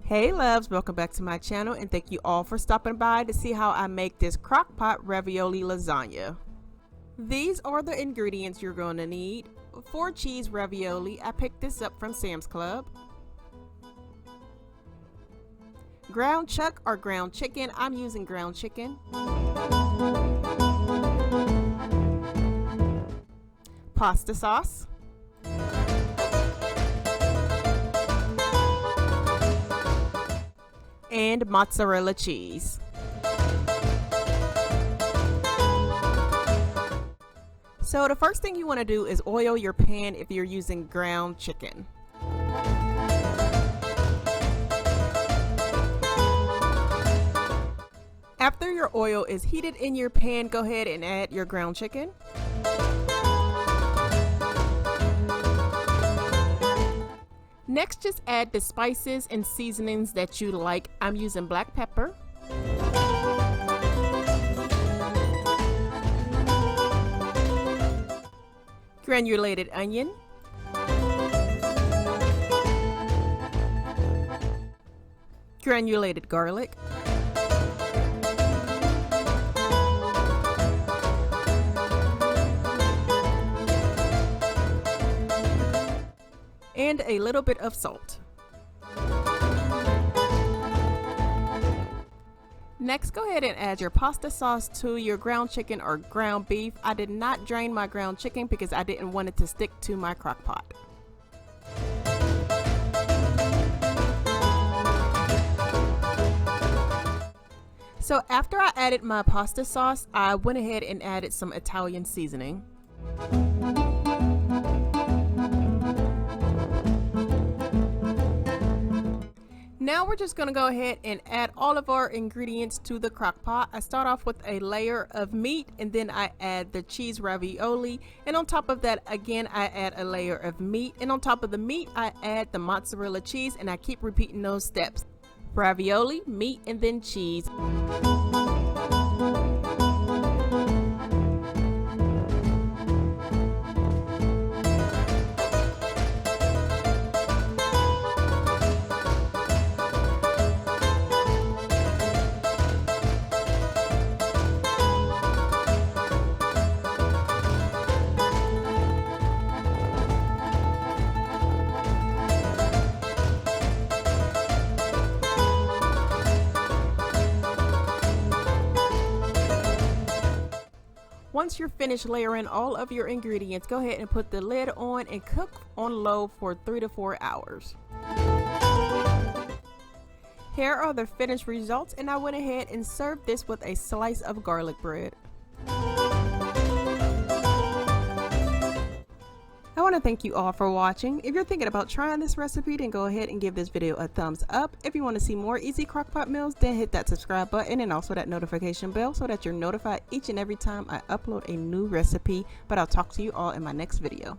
Hey loves, welcome back to my channel and thank you all for stopping by to see how I make this crock pot ravioli lasagna. These are the ingredients you're going to need. 4 cheese ravioli, I picked this up from Sam's Club. Ground chuck or ground chicken, I'm using ground chicken. Pasta sauce. And mozzarella cheese. So the first thing you want to do is oil your pan if you're using ground chicken. After your oil is heated in your pan, go ahead and add your ground chicken. Next, just add the spices and seasonings that you like. I'm using black pepper, granulated onion, granulated garlic, and a little bit of salt. Next, go ahead and add your pasta sauce to your ground chicken or ground beef. I did not drain my ground chicken because I didn't want it to stick to my crock pot. So after I added my pasta sauce, I went ahead and added some Italian seasoning. Now we're just going to go ahead and add all of our ingredients to the crock pot. I start off with a layer of meat and then I add the cheese ravioli, and on top of that again I add a layer of meat, and on top of the meat I add the mozzarella cheese, and I keep repeating those steps: ravioli, meat, and then cheese. Once you're finished layering all of your ingredients, go ahead and put the lid on and cook on low for 3 to 4 hours. Here are the finished results, and I went ahead and served this with a slice of garlic bread. I want to thank you all for watching. If you're thinking about trying this recipe, then go ahead and give this video a thumbs up. If you want to see more easy crockpot meals, then hit that subscribe button and also that notification bell so that you're notified each and every time I upload a new recipe. But I'll talk to you all in my next video.